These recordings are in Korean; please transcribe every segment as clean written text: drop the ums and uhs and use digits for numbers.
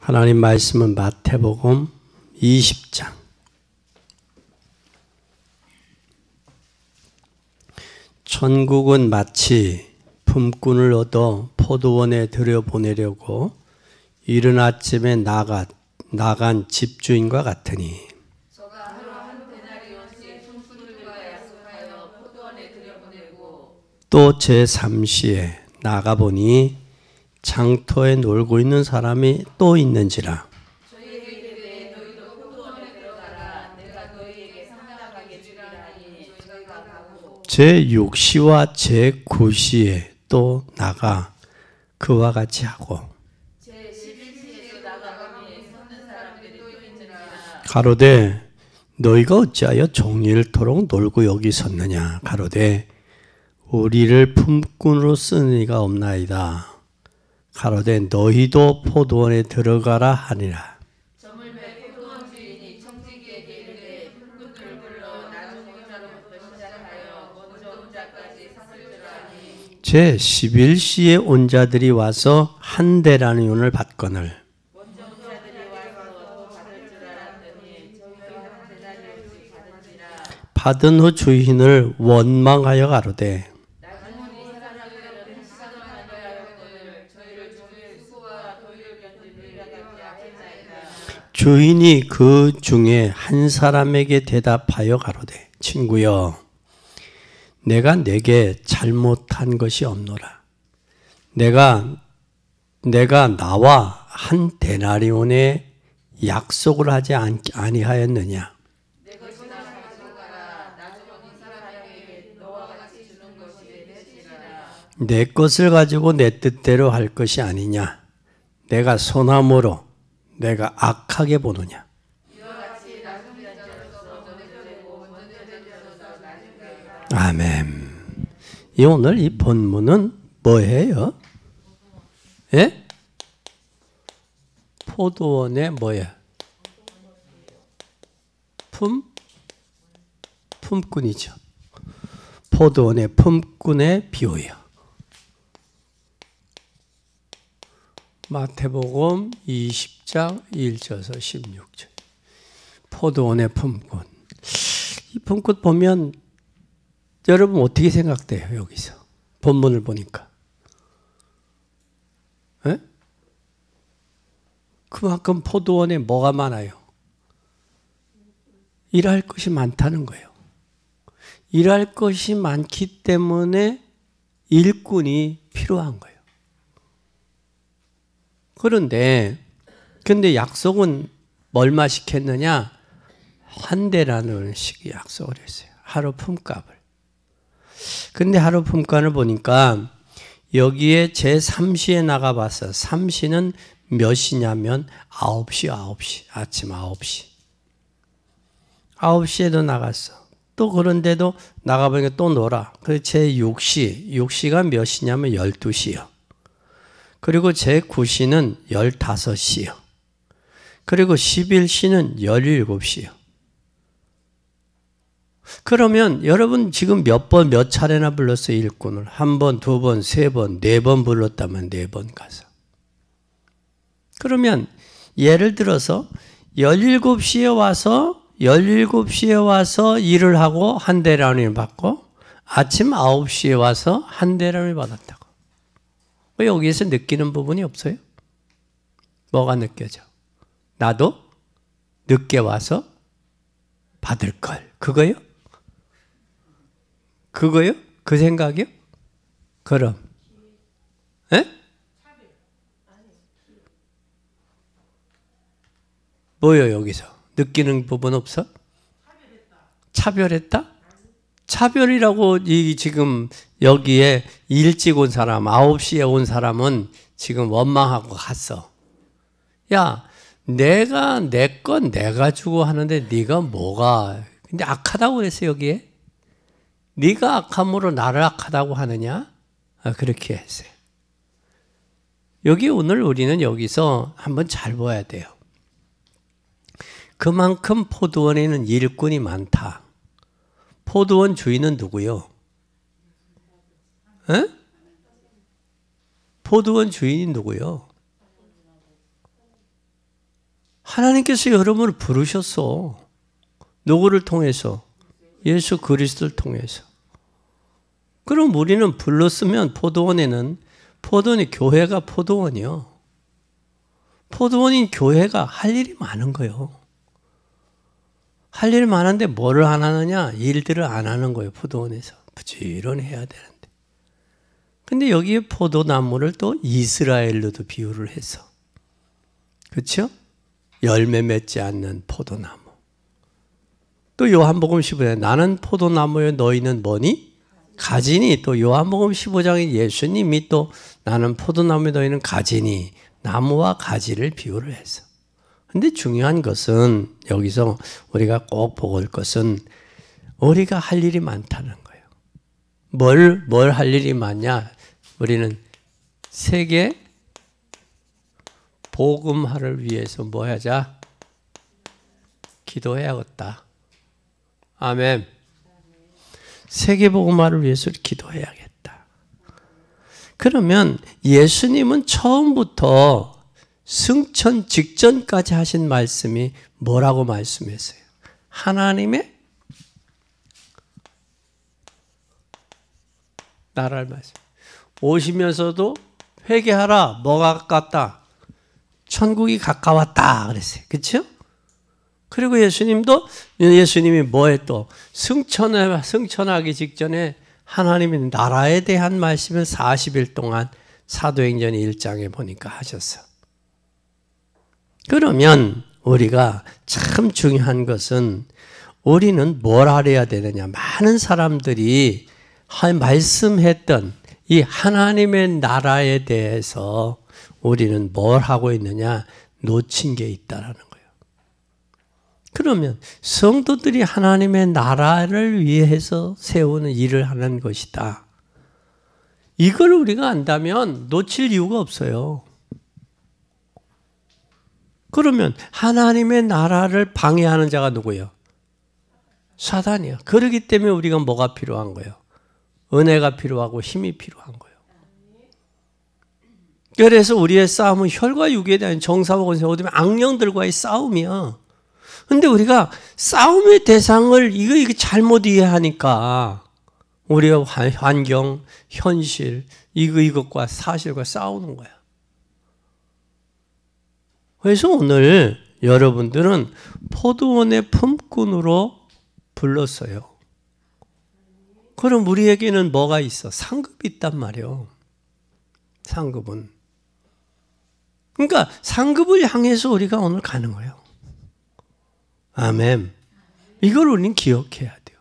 하나님 말씀은 마태복음 20장. 천국은 마치 품꾼을 얻어 포도원에 들여보내려고 이른 아침에 나간 집주인과 같으니 저가 하루 한 데나리온씩 품꾼들과 약속하여 포도원에 들여보내고 또 제3시에 나가보니 장터에 놀고 있는 사람이 또 있는지라. 저희에게 이르되 너희도 포도원에 들어가라. 내가 너희에게 상담하게 주리라니 저희가 가고 제6시와 제9시에 또 나가 그와 같이 하고 제11시에도 나가보니 섰는 사람들이 또 있는지라. 가로되 너희가 어찌하여 종일토록 놀고 여기 섰느냐. 가로되 우리를 품꾼으로 쓰는 이가 없나이다. 가로되 너희도 포도원에 들어가라 하니라. 저물매 포도원 주인이 청지기에게 이르되 품꾼들을 불러 나중 혼자로부터 시작하여 먼저 혼자까지 샀을 줄 아니 제11시에 온 자들이 와서 한 데나리온을 받거늘 먼저 혼자들이 와서 더 받을 줄 알았더니 저희도 한 데나리온씩 받은지라. 받은 후 주인을 원망하여 가로되 나중은 이 사람들은 한 시간을 만나였거늘 저희를 종일 수고와 도리를 견딘 우리가 같게 하겠나이다. 주인이 그 중에 한 사람에게 대답하여 가로되 친구여 내가 내게 잘못한 것이 없노라. 내가 나와 한 데나리온의 약속을 하지 아니하였느냐. 내 것이나 가지고 가라. 나중은 이 사람에게 너와 같이 주는 것이 내 뜻이라. 내 것을 가지고 내 뜻대로 할 것이 아니냐. 내가 소나무로 내가 악하게 보느냐. 이와 같이 나중 된 자로서 먼저 되고 먼저 된 자로서 나중 되리라. 아멘. 오늘 이 본문은 뭐예요? 예? 포도원의 뭐예요? 품꾼이죠. 포도원의 품꾼의 비유예요. 마태복음 20장 1절에서 16절. 포도원의 품꾼. 이 품꾼 보면 여러분 어떻게 생각돼요? 여기서 본문을 보니까. 에? 그만큼 포도원에 뭐가 많아요? 일할 것이 많다는 거예요. 일할 것이 많기 때문에 일꾼이 필요한 거예요. 근데 약속은 얼마 시켰느냐? 한 대라는 식의 약속을 했어요. 하루 품값을. 근데 하루 품값을 보니까 여기에 제3시에 나가봤어. 3시는 몇 시냐면 9시. 아침 9시. 9시에도 나갔어. 또 그런데도 나가보니까 또 놀아. 그래서 제6시. 6시가 몇 시냐면 12시요. 그리고 제9시는 15시요. 그리고 11시는 17시요. 그러면 여러분 지금 몇 차례나 불렀어요, 일꾼을? 한 번, 두 번, 세 번, 네 번 불렀다면 4번 가서. 그러면 예를 들어서 17시에 와서 일을 하고 한 데나리온을 받고 아침 9시에 와서 한 데나리온을 받았다고. 왜 여기에서 느끼는 부분이 없어요? 뭐가 느껴져? 나도 늦게 와서 받을 걸. 그거요? 그 생각이요? 그럼. 에? 뭐요 여기서? 느끼는 부분 없어? 차별했다? 차별이라고 지금 여기에 일찍 온 사람, 9시에 온 사람은 지금 원망하고 갔어. 야, 내가 내 건 내가 주고 하는데 네가 뭐가 근데 악하다고 그랬어 여기에? 네가 악함으로 나를 악하다고 하느냐? 그렇게 했어요. 여기 오늘 우리는 여기서 한번 잘 봐야 돼요. 그만큼 포도원에는 일꾼이 많다. 포도원 주인은 누구요? 에? 포도원 주인이 누구요? 하나님께서 여러분을 부르셨어. 누구를 통해서? 예수 그리스도를 통해서. 그럼 우리는 불렀으면 포도원에는 포도원이 교회가 포도원이요. 포도원인 교회가 할 일이 많은 거예요. 할 일이 많은데 뭐를 안 하느냐? 일들을 안 하는 거예요. 포도원에서. 부지런히 해야 되는데. 근데 여기에 포도나무를 또 이스라엘로도 비유를 해서. 그렇죠? 열매 맺지 않는 포도나무. 또 요한복음 15장에 나는 포도나무에 너희는 뭐니? 가지니. 또 요한복음 15장에 예수님이 또 나는 포도나무에 너희는 가지니. 나무와 가지를 비유를 해서. 근데 중요한 것은 여기서 우리가 꼭 볼 것은 우리가 할 일이 많다는 거예요. 뭘 할 일이 많냐? 우리는 세계 복음화를 위해서 뭐 하자? 기도해야겠다. 아멘. 세계 복음화를 위해서 기도해야겠다. 그러면 예수님은 처음부터 승천 직전까지 하신 말씀이 뭐라고 말씀했어요? 하나님의 나라를 말씀. 오시면서도 회개하라. 뭐가 가깝다? 천국이 가까웠다. 그랬어요. 그렇죠? 그리고 예수님이 뭐에 또 승천하기 직전에 하나님의 나라에 대한 말씀을 40일 동안 사도행전 1장에 보니까 하셨어. 그러면 우리가 참 중요한 것은 우리는 뭘 알아야 되느냐. 많은 사람들이 말씀했던 이 하나님의 나라에 대해서 우리는 뭘 하고 있느냐. 놓친 게 있다라는 거예요. 그러면 성도들이 하나님의 나라를 위해서 세우는 일을 하는 것이다. 이걸 우리가 안다면 놓칠 이유가 없어요. 그러면 하나님의 나라를 방해하는 자가 누구예요? 사단이야. 그렇기 때문에 우리가 뭐가 필요한 거예요? 은혜가 필요하고 힘이 필요한 거예요. 그래서 우리의 싸움은 혈과 육에 대한 정사와 권세, 어디면 악령들과의 싸움이야. 근데 우리가 싸움의 대상을 이거 잘못 이해하니까 우리의 환경, 현실, 이것과 사실과 싸우는 거야. 그래서 오늘 여러분들은 포도원의 품꾼으로 불렀어요. 그럼 우리에게는 뭐가 있어? 상급이 있단 말이에요. 상급은. 그러니까 상급을 향해서 우리가 오늘 가는 거예요. 아멘. 이걸 우리는 기억해야 돼요.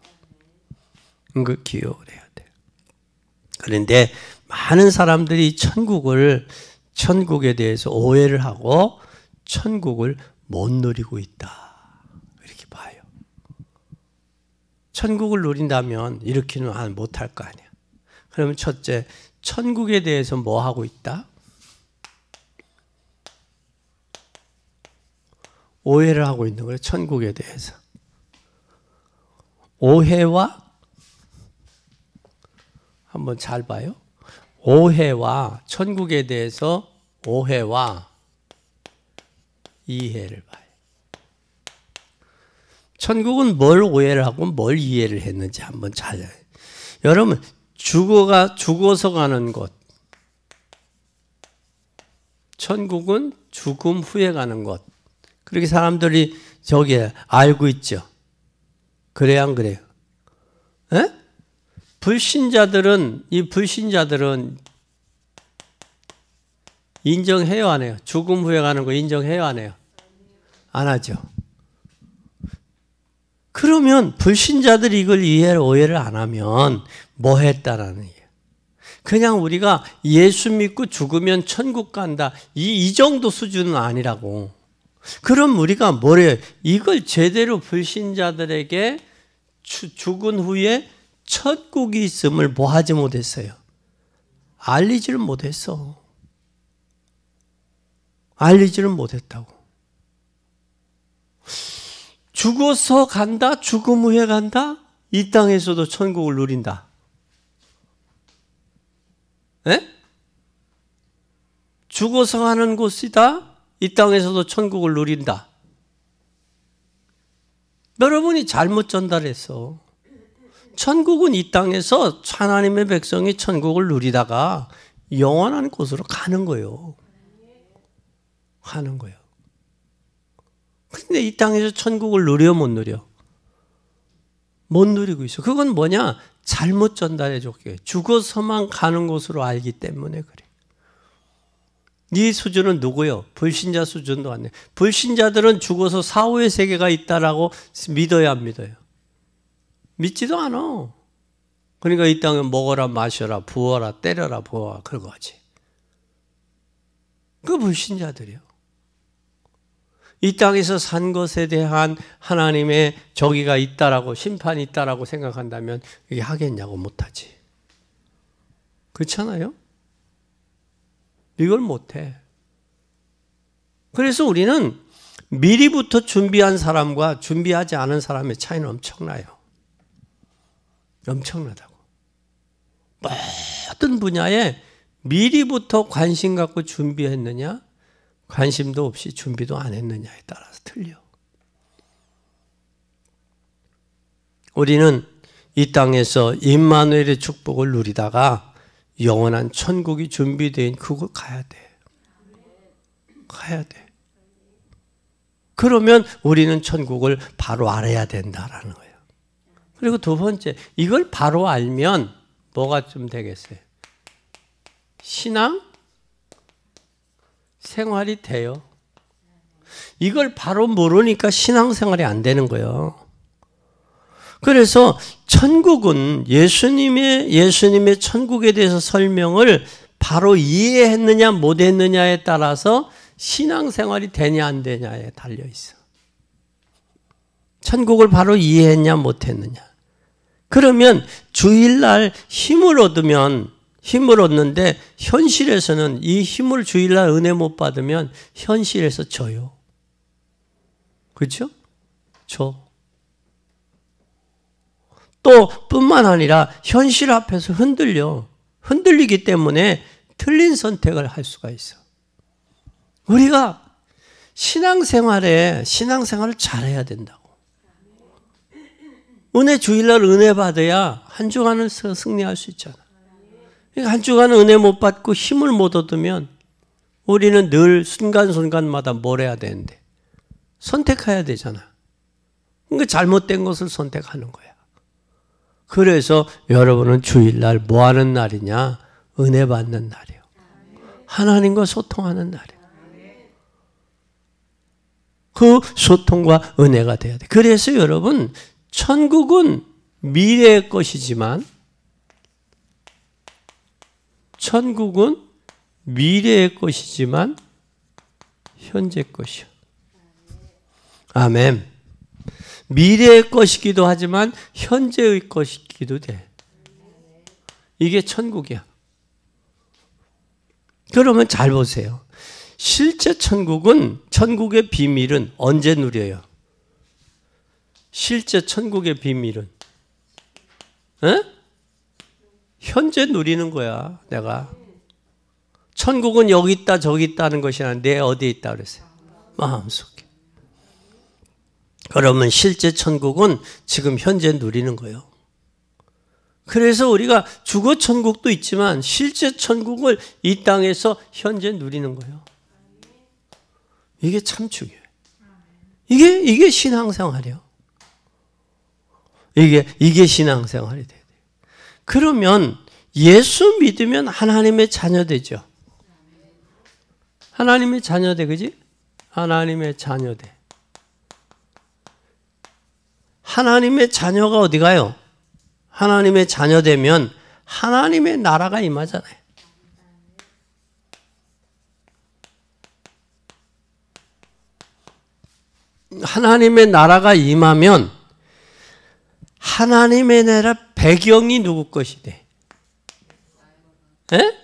이걸 기억을 해야 돼요. 그런데 많은 사람들이 천국에 대해서 오해를 하고 천국을 못 누리고 있다. 이렇게 봐요. 천국을 누린다면 이렇게는 못할 거 아니야. 그러면 첫째, 천국에 대해서 뭐 하고 있다? 오해를 하고 있는 거예요. 천국에 대해서. 오해와 한번 잘 봐요. 오해와 천국에 대해서 오해와 이해를 봐요. 천국은 뭘 오해를 하고 뭘 이해를 했는지 한번 잘. 여러분 죽어서 가는 곳. 천국은 죽음 후에 가는 곳. 그렇게 사람들이 저기에 알고 있죠. 그래요, 안 그래요? 에? 불신자들은 인정해요, 안 해요? 죽음 후에 가는 거 인정해요, 안 해요? 안 하죠. 그러면 불신자들이 이걸 오해를 안 하면 뭐 했다라는 얘기예요. 그냥 우리가 예수 믿고 죽으면 천국 간다. 이 정도 수준은 아니라고. 그럼 우리가 뭐래요? 이걸 제대로 불신자들에게 죽은 후에 천국이 있음을 뭐 하지 못했어요? 알리지를 못했어. 알리지를 못했다고. 죽어서 간다? 죽음 후에 간다? 이 땅에서도 천국을 누린다. 에? 죽어서 가는 곳이다? 이 땅에서도 천국을 누린다. 여러분이 잘못 전달했어. 천국은 이 땅에서 하나님의 백성이 천국을 누리다가 영원한 곳으로 가는 거예요. 가는 거예요. 근데 이 땅에서 천국을 누려 못 누려? 못 누리고 있어. 그건 뭐냐? 잘못 전달해 줬기에 죽어서만 가는 곳으로 알기 때문에 그래. 이 수준은 누구요? 불신자 수준도 아니에요. 불신자들은 죽어서 사후의 세계가 있다라고 믿어야 안 믿어요? 믿지도 않아. 그러니까 이 땅에 먹어라 마셔라 부어라 때려라 부어라 그거 하지. 그 불신자들이요. 이 땅에서 산 것에 대한 하나님의 저기가 있다라고 심판이 있다라고 생각한다면 이게 하겠냐고 못하지. 그렇잖아요? 이걸 못해. 그래서 우리는 미리부터 준비한 사람과 준비하지 않은 사람의 차이는 엄청나요. 엄청나다고. 모든 분야에 미리부터 관심 갖고 준비했느냐, 관심도 없이 준비도 안 했느냐에 따라서 틀려. 우리는 이 땅에서 임마누엘의 축복을 누리다가 영원한 천국이 준비된 그곳 가야 돼. 가야 돼. 그러면 우리는 천국을 바로 알아야 된다라는 거예요. 그리고 두 번째, 이걸 바로 알면 뭐가 좀 되겠어요? 신앙 생활이 돼요. 이걸 바로 모르니까 신앙생활이 안 되는 거예요. 그래서 천국은 예수님의 천국에 대해서 설명을 바로 이해했느냐 못했느냐에 따라서 신앙생활이 되냐 안 되냐에 달려 있어. 천국을 바로 이해했냐 못했느냐. 그러면 주일날 힘을 얻는데 현실에서는 이 힘을 주일날 은혜 못 받으면 현실에서 져요. 그렇죠? 져. 또 뿐만 아니라 현실 앞에서 흔들리기 때문에 틀린 선택을 할 수가 있어. 우리가 신앙생활을 잘해야 된다고. 주일날 은혜 받아야 한 주간을 승리할 수 있잖아. 한 주간은 은혜 못 받고 힘을 못 얻으면 우리는 늘 순간순간마다 뭘 해야 되는데 선택해야 되잖아. 그러니까 잘못된 것을 선택하는 거야. 그래서 여러분은 주일날 뭐 하는 날이냐? 은혜 받는 날이에요. 하나님과 소통하는 날이에요. 그 소통과 은혜가 돼야 돼. 그래서 여러분, 천국은 미래의 것이지만 현재 것이요. 아멘. 미래의 것이기도 하지만 현재의 것이기도 돼. 이게 천국이야. 그러면 잘 보세요. 실제 천국의 비밀은 언제 누려요? 실제 천국의 비밀은 현재 누리는 거야. 내가 천국은 여기 있다 저기 있다는 것이 아니라 내 어디에 있다 그랬어요? 마음속에. 그러면 실제 천국은 지금 현재 누리는 거예요. 그래서 우리가 주거 천국도 있지만 실제 천국을 이 땅에서 현재 누리는 거예요. 이게 참 중요해요. 이게 신앙생활이에요. 이게 신앙생활이 돼야 돼요. 그러면 예수 믿으면 하나님의 자녀 되죠. 하나님의 자녀 돼, 그지? 하나님의 자녀 돼. 하나님의 자녀가 어디 가요? 하나님의 자녀 되면 하나님의 나라가 임하잖아요. 하나님의 나라가 임하면 하나님의 나라 배경이 누구 것이 돼? 에?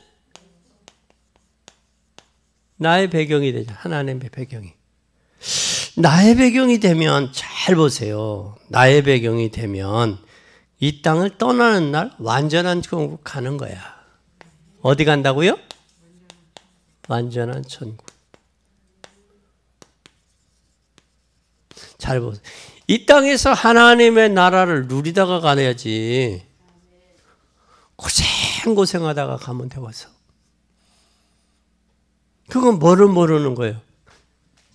나의 배경이 되죠. 하나님의 배경이. 나의 배경이 되면 잘 보세요. 나의 배경이 되면 이 땅을 떠나는 날 완전한 천국 가는 거야. 어디 간다고요? 완전한 천국. 자, 잘 보세요. 이 땅에서 하나님의 나라를 누리다가 가야지. 고생하다가 가면 되겠어. 그건 뭐를 모르는 거예요?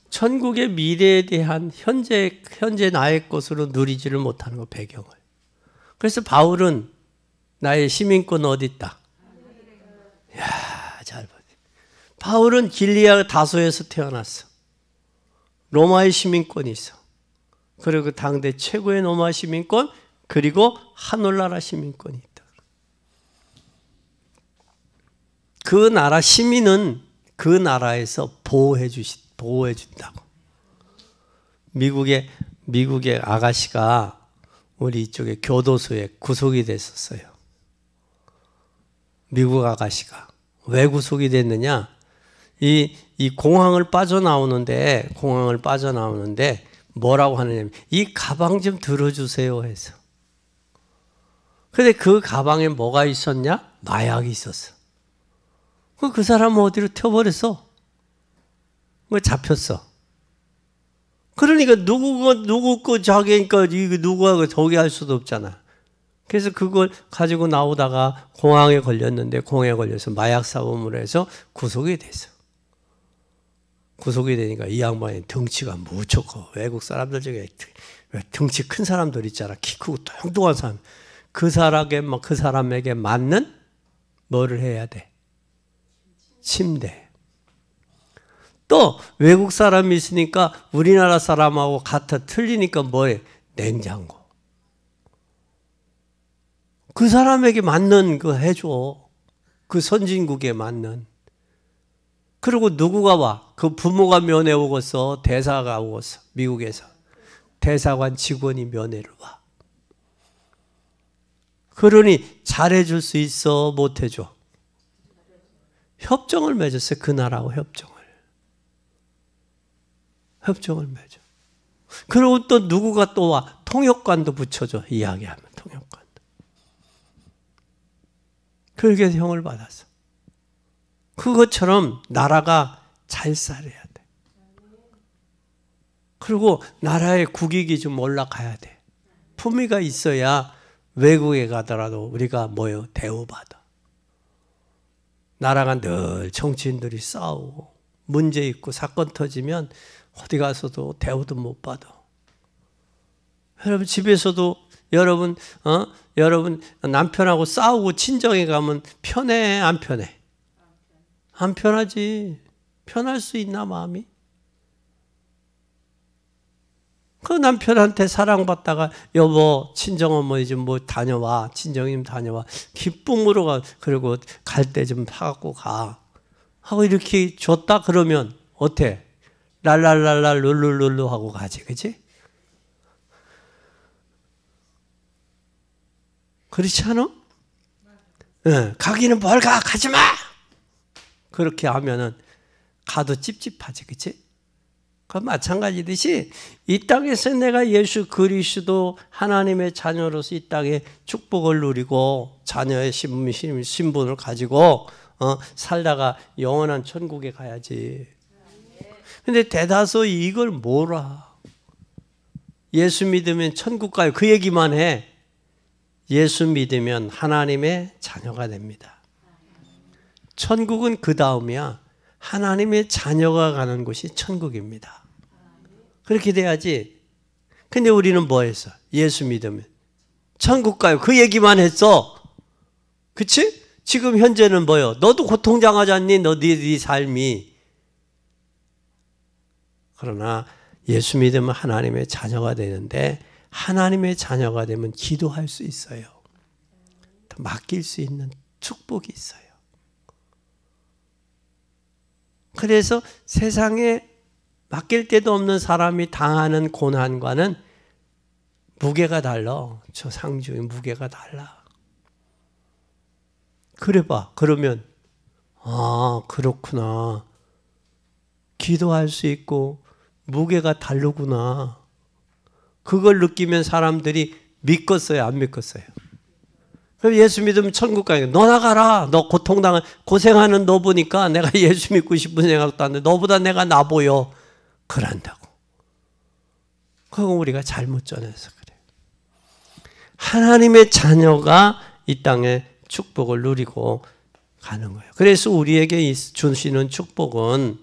천국의 미래에 대한 현재 나의 것으로 누리지를 못하는 거, 배경을. 그래서 바울은 나의 시민권 어디 있다? 이야, 잘 보세요. 바울은 길리아 다소에서 태어났어. 로마의 시민권이 있어. 그리고 당대 최고의 로마 시민권, 그리고 하늘나라 시민권이 있다. 그 나라 시민은 그 나라에서 보호해 준다고. 미국의 아가씨가 우리 이쪽에 교도소에 구속이 됐었어요. 미국 아가씨가. 왜 구속이 됐느냐? 이 공항을 빠져나오는데 뭐라고 하느냐면, 이 가방 좀 들어주세요 해서. 근데 그 가방에 뭐가 있었냐? 마약이 있었어. 그 사람은 어디로 튀어버렸어? 잡혔어. 그러니까 누구 거 자기니까 이거 누구하고 저기 할 수도 없잖아. 그래서 그걸 가지고 나오다가 공항에 걸렸는데, 공항에 걸려서 마약 사범으로 해서 구속이 됐어. 구속이 되니까 이 양반이 덩치가 무척 커. 외국 사람들 중에 덩치 큰 사람들 있잖아. 키 크고 뚱뚱한 사람. 그 사람에게 맞는 뭐를 해야 돼? 침대. 또 외국 사람이 있으니까 우리나라 사람하고 틀리니까 뭐해? 냉장고. 그 사람에게 맞는 거 해줘. 그 선진국에 맞는. 그리고 누구가 와? 그 부모가 면회 오겠어. 대사가 오겠어. 미국에서. 대사관 직원이 면회를 와. 그러니 잘해줄 수 있어? 못해줘? 협정을 맺었어요. 그 나라하고 협정을 맺어. 그리고 또 누구가 또 와? 통역관도 붙여줘. 이야기하면 통역관도. 그렇게 해서 형을 받았어. 그것처럼 나라가 잘 살아야 돼. 그리고 나라의 국익이 좀 올라가야 돼. 품위가 있어야 외국에 가더라도 우리가 뭐요? 대우받아. 나라가 늘 정치인들이 싸우고 문제 있고 사건 터지면 어디 가서도 대우도 못 받아. 여러분 집에서도 여러분 남편하고 싸우고 친정에 가면 편해, 안 편해? 안 편하지. 편할 수 있나 마음이? 그 남편한테 사랑받다가 여보 친정어머니 좀 뭐 다녀와, 친정님 다녀와, 기쁨으로 가. 그리고 갈 때 좀 사갖고 가 하고 이렇게 줬다 그러면 어때? 랄랄랄랄 룰룰룰루 하고 가지, 그치? 그렇지 않아? 응, 가기는 뭘 가, 가지 마. 그렇게 하면은 가도 찝찝하지, 그치? 그 마찬가지듯이 이 땅에서 내가 예수 그리스도 하나님의 자녀로서 이 땅에 축복을 누리고 자녀의 신분을 가지고 살다가 영원한 천국에 가야지. 근데 대다수 이걸 몰라. 예수 믿으면 천국 가요. 그 얘기만 해. 예수 믿으면 하나님의 자녀가 됩니다. 천국은 그 다음이야. 하나님의 자녀가 가는 곳이 천국입니다. 그렇게 돼야지. 근데 우리는 뭐 했어? 예수 믿으면 천국 가요. 그 얘기만 했어. 그치? 지금 현재는 뭐요? 너도 고통당하지 않니? 네 삶이. 그러나 예수 믿으면 하나님의 자녀가 되는데, 하나님의 자녀가 되면 기도할 수 있어요. 맡길 수 있는 축복이 있어요. 그래서 세상에 맡길 데도 없는 사람이 당하는 고난과는 무게가 달라. 저 상주의 무게가 달라. 그래 봐. 그러면 아 그렇구나. 기도할 수 있고 무게가 다르구나. 그걸 느끼면 사람들이 믿겠어요? 안 믿겠어요? 그럼 예수 믿으면 천국 가니까 너 나가라. 너 고생하는 너 보니까 내가 예수 믿고 싶은 생각도 안 돼. 너보다 내가 나 보여. 그런다고. 그건 우리가 잘못 전해서 그래요. 하나님의 자녀가 이 땅에 축복을 누리고 가는 거예요. 그래서 우리에게 주시는 축복은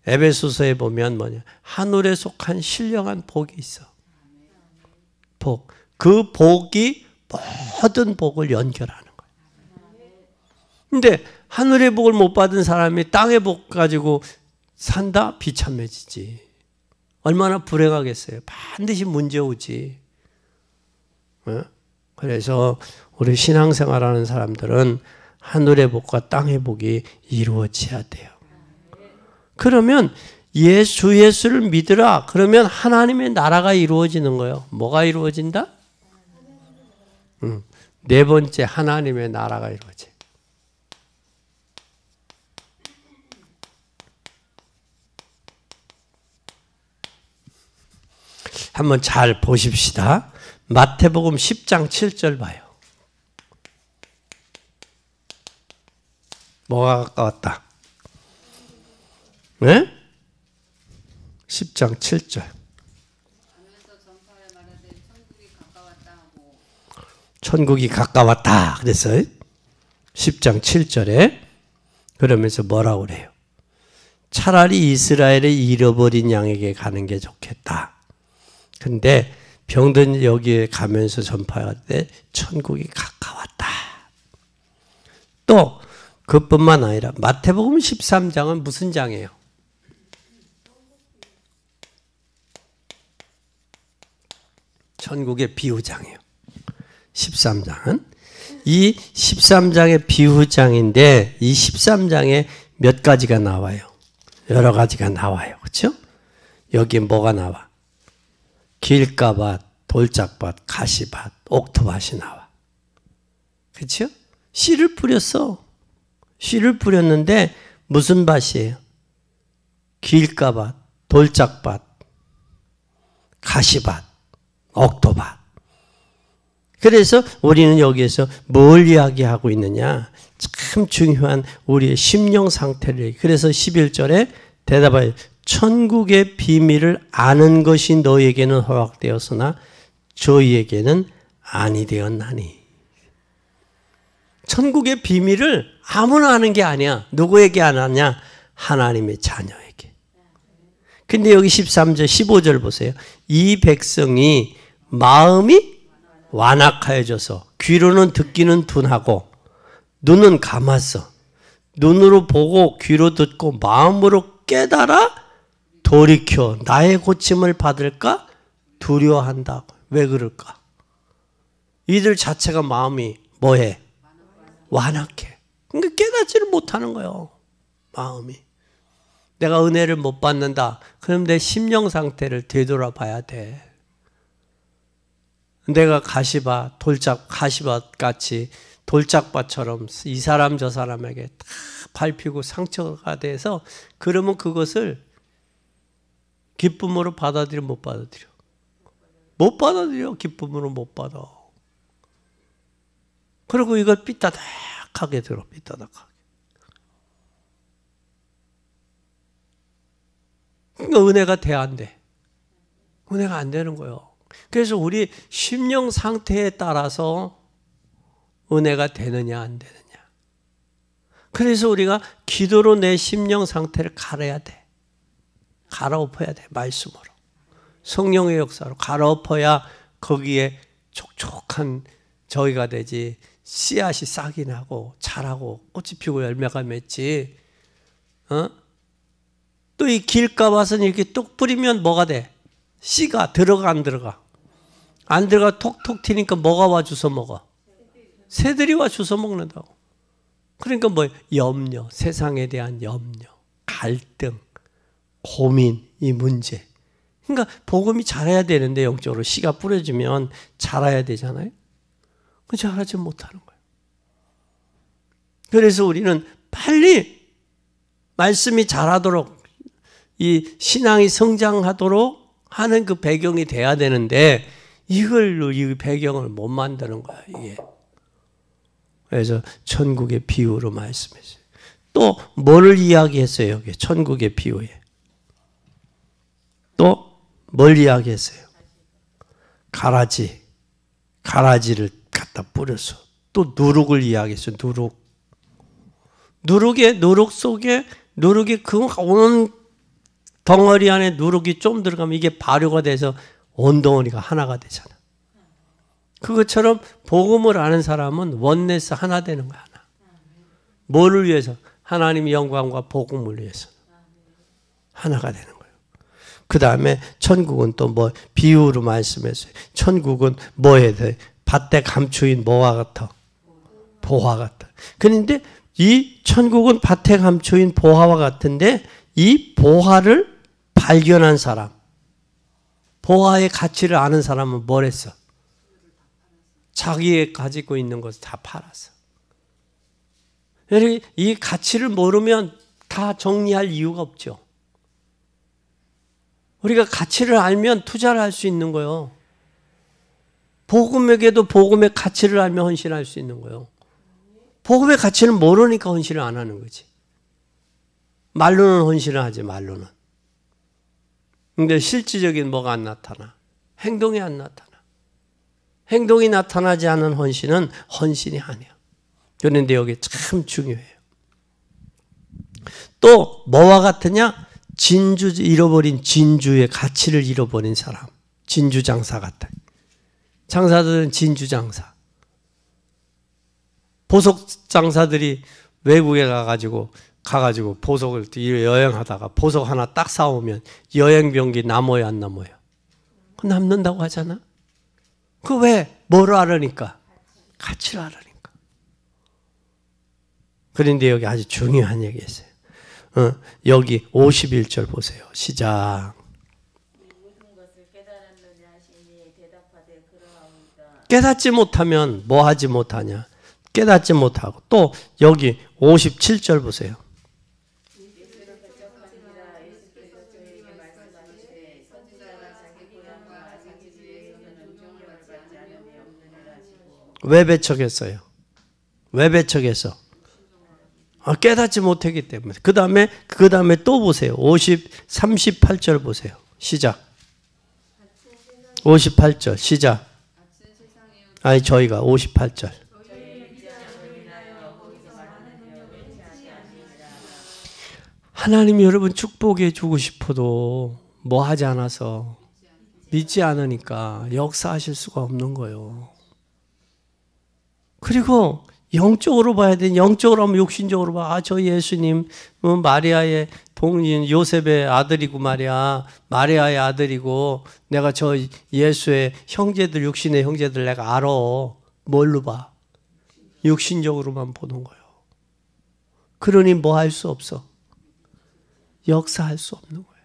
에베소서에 보면 뭐냐? 하늘에 속한 신령한 복이 있어. 복. 그 복이 모든 복을 연결하는 거예요. 근데 하늘의 복을 못 받은 사람이 땅의 복 가지고 산다? 비참해지지. 얼마나 불행하겠어요. 반드시 문제 오지. 그래서 우리 신앙생활하는 사람들은 하늘의 복과 땅의 복이 이루어져야 돼요. 그러면 주 예수를 믿으라. 그러면 하나님의 나라가 이루어지는 거예요. 뭐가 이루어진다? 네 번째, 하나님의 나라가 이루어져. 한번 잘 보십시다. 마태복음 10장 7절 봐요. 뭐가 가까웠다? 네? 10장 7절. 천국이 가까웠다 그랬어요. 10장 7절에. 그러면서 뭐라고 그래요? 차라리 이스라엘의 잃어버린 양에게 가는 게 좋겠다. 근데 병든 여기에 가면서 전파할 때 천국이 가까웠다. 또 그뿐만 아니라 마태복음 13장은 무슨 장이에요? 천국의 비유장이에요. 13장은. 이 13장의 비유장인데 이 13장에 몇 가지가 나와요? 여러 가지가 나와요. 그렇죠? 여기에 뭐가 나와? 길가밭, 돌짝밭, 가시밭, 옥토밭이 나와. 그렇죠? 씨를 뿌렸어. 씨를 뿌렸는데 무슨 밭이에요? 길가밭, 돌짝밭, 가시밭, 옥토밭. 그래서 우리는 여기에서 뭘 이야기하고 있느냐? 참 중요한 우리의 심령 상태를. 그래서 11절에 대답하여 천국의 비밀을 아는 것이 너에게는 허락되었으나 저희에게는 아니 되었나니. 천국의 비밀을 아무나 아는 게 아니야. 누구에게 아느냐? 하나님의 자녀에게. 근데 여기 13절, 15절 보세요. 이 백성이 마음이 완악하여져서 귀로는 듣기는 둔하고 눈은 감았어. 눈으로 보고 귀로 듣고 마음으로 깨달아 돌이켜 나의 고침을 받을까 두려워한다고. 왜 그럴까? 이들 자체가 마음이 뭐해? 완악해. 그러니까 깨닫지를 못하는 거예요. 마음이. 내가 은혜를 못 받는다. 그럼 내 심령 상태를 되돌아봐야 돼. 내가 가시밭, 가시밭 같이 돌짝밭처럼 이 사람 저 사람에게 다 밟히고 상처가 돼서 그러면 그것을 기쁨으로 받아들여 못 받아들여? 못 받아들여. 기쁨으로 못 받아. 그리고 이걸 삐따닥하게 들어. 삐따닥하게. 그러니까 은혜가 돼 안 돼? 은혜가 안 되는 거예요. 그래서 우리 심령 상태에 따라서 은혜가 되느냐 안 되느냐. 그래서 우리가 기도로 내 심령 상태를 갈아야 돼. 갈아엎어야 돼. 말씀으로. 성령의 역사로 갈아엎어야 거기에 촉촉한 저기가 되지. 씨앗이 싹이 나고 자라고 꽃이 피고 열매가 맺지. 또 이 길가밭은 이렇게 뚝 뿌리면 뭐가 돼? 씨가 들어가 안 들어가? 안 들어가. 톡톡 튀니까 뭐가 와 주워 먹어? 새들이 와 주워 먹는다고. 그러니까 뭐 염려, 세상에 대한 염려, 갈등, 고민, 이 문제. 그러니까 복음이 자라야 되는데 영적으로 씨가 뿌려지면 자라야 되잖아요. 그 자라지 못하는 거예요. 그래서 우리는 빨리 말씀이 자라도록 이 신앙이 성장하도록 하는 그 배경이 돼야 되는데 이걸로 이 배경을 못 만드는 거야, 이게. 그래서 천국의 비유로 말씀했어요. 또 뭐를 이야기했어요, 여기 천국의 비유에? 또 뭘 이야기했어요? 가라지를 갖다 뿌려서 또 누룩을 이야기했어요. 누룩 속에 그 온 덩어리 안에 누룩이 좀 들어가면 이게 발효가 돼서 온 덩어리가 하나가 되잖아. 그것처럼 복음을 아는 사람은 원네스 하나 되는 거야. 하나. 뭐를 위해서? 하나님의 영광과 복음을 위해서 하나가 되는 거예요. 그 다음에 천국은 또 뭐 비유로 말씀했어요. 천국은 뭐에 대해 밭에 감추인 뭐와 같아? 보화 같아. 그런데 이 천국은 밭에 감추인 보화와 같은데 이 보화를 발견한 사람, 보화의 가치를 아는 사람은 뭘 했어? 자기의 가지고 있는 것을 다 팔았어. 이 가치를 모르면 다 정리할 이유가 없죠. 우리가 가치를 알면 투자를 할 수 있는 거예요. 복음에게도 복음의 가치를 알면 헌신할 수 있는 거예요. 복음의 가치는 모르니까 헌신을 안 하는 거지. 말로는 헌신을 하지, 말로는. 근데 실질적인 뭐가 안 나타나? 행동이 안 나타나. 행동이 나타나지 않은 헌신은 헌신이 아니야. 그런데 여기 참 중요해요. 또 뭐와 같으냐? 잃어버린 진주의 가치를 잃어버린 사람. 진주 장사 같아. 장사들은 진주 장사. 보석 장사들이 외국에 가가지고 보석을 여행하다가 보석 하나 딱 사오면 여행병기 남아요, 안 남아요? 그 남는다고 하잖아. 그 왜? 뭐를 알으니까? 가치를 알으니까. 그런데 여기 아주 중요한 얘기 있어요. 여기 51절 보세요. 시작. 깨닫지 못하면 뭐 하지 못하냐? 깨닫지 못하고. 또 여기 57절 보세요. 왜 배척했어요? 왜 배척했어? 깨닫지 못했기 때문에. 그 다음에 또 보세요. 38절 보세요. 시작. 58절 시작. 아니 저희가 58절. 하나님이 여러분 축복해 주고 싶어도 뭐 하지 않아서 믿지 않으니까 역사하실 수가 없는 거예요. 그리고 영적으로 봐야 돼. 영적으로 하면 육신적으로 봐. 저 예수님 마리아의 동인 요셉의 아들이고 말이야. 마리아의 아들이고 내가 저 예수의 형제들 육신의 형제들 내가 알아. 뭘로 봐? 육신적으로만 보는 거예요. 그러니 뭐 할 수 없어. 역사할 수 없는 거예요.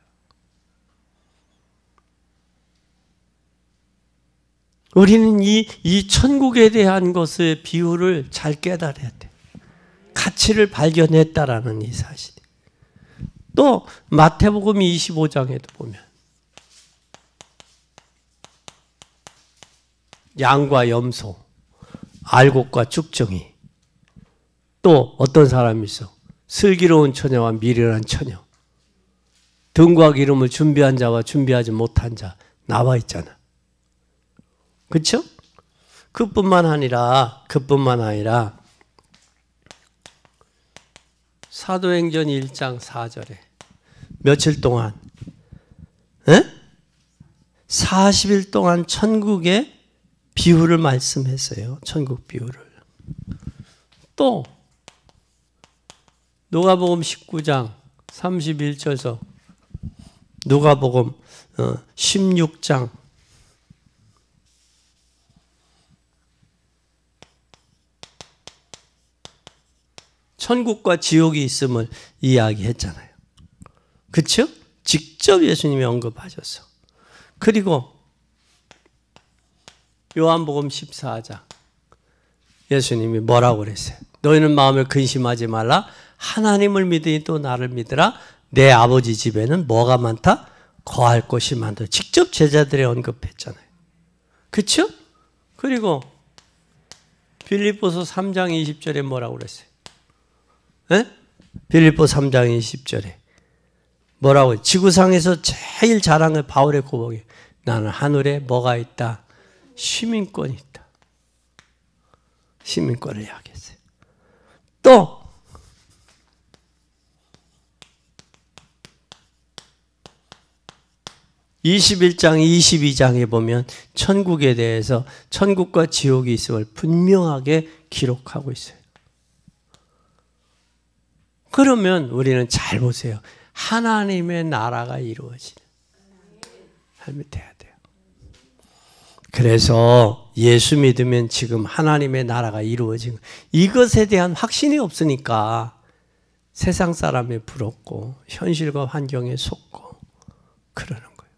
우리는 이 천국에 대한 것의 비유를 잘 깨달아야 돼. 가치를 발견했다라는 이 사실이. 또 마태복음 25장에도 보면 양과 염소, 알곡과 쭉정이, 또 어떤 사람이 있어? 슬기로운 처녀와 미련한 처녀, 등과 기름을 준비한 자와 준비하지 못한 자 나와 있잖아. 그렇죠? 그뿐만 아니라 사도행전 1장 4절에 며칠 동안 40일 동안 천국의 비유를 말씀했어요. 천국 비유를. 또 누가복음 19장 31절에서 누가복음 16장 천국과 지옥이 있음을 이야기했잖아요. 그렇죠? 직접 예수님이 언급하셨어. 그리고 요한복음 14장 예수님이 뭐라고 그랬어요? 너희는 마음을 근심하지 말라. 하나님을 믿으니 또 나를 믿으라. 내 아버지 집에는 뭐가 많다? 거할 곳이 많다. 직접 제자들에 언급했잖아요. 그렇죠? 그리고 빌립보서 3장 20절에 뭐라고 그랬어요? 빌립보 3장 20절에 뭐라고? 지구상에서 제일 잘한 게 바울의 고백이 나는 하늘에 뭐가 있다? 시민권이 있다. 시민권을 이야기했어요. 또 21장, 22장에 보면 천국에 대해서 천국과 지옥이 있음을 분명하게 기록하고 있어요. 그러면 우리는 잘 보세요. 하나님의 나라가 이루어지는 삶이 돼야 돼요. 그래서 예수 믿으면 지금 하나님의 나라가 이루어지는 이것에 대한 확신이 없으니까 세상 사람에 부럽고 현실과 환경에 속고 그러는 거예요.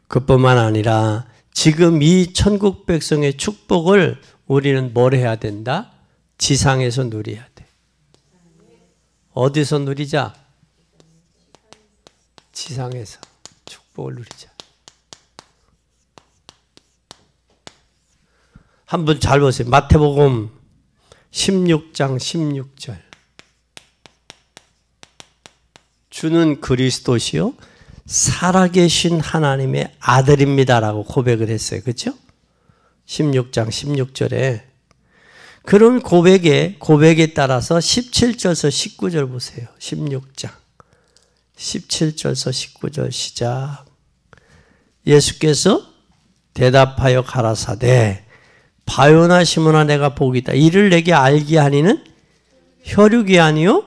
그뿐만 아니라 지금 이 천국 백성의 축복을 우리는 뭘 해야 된다? 지상에서 누려야 돼. 어디서 누리자? 지상에서 축복을 누리자. 한번 잘 보세요. 마태복음 16장 16절. 주는 그리스도시요 살아계신 하나님의 아들입니다라고 고백을 했어요. 그렇죠? 16장 16절에 그런 고백에 따라서 17절에서 19절 보세요. 16장 17절에서 19절 시작. 예수께서 대답하여 가라사대 바요나 시몬아 내가 복이다. 이를 내게 알게 하니는 혈육이 아니요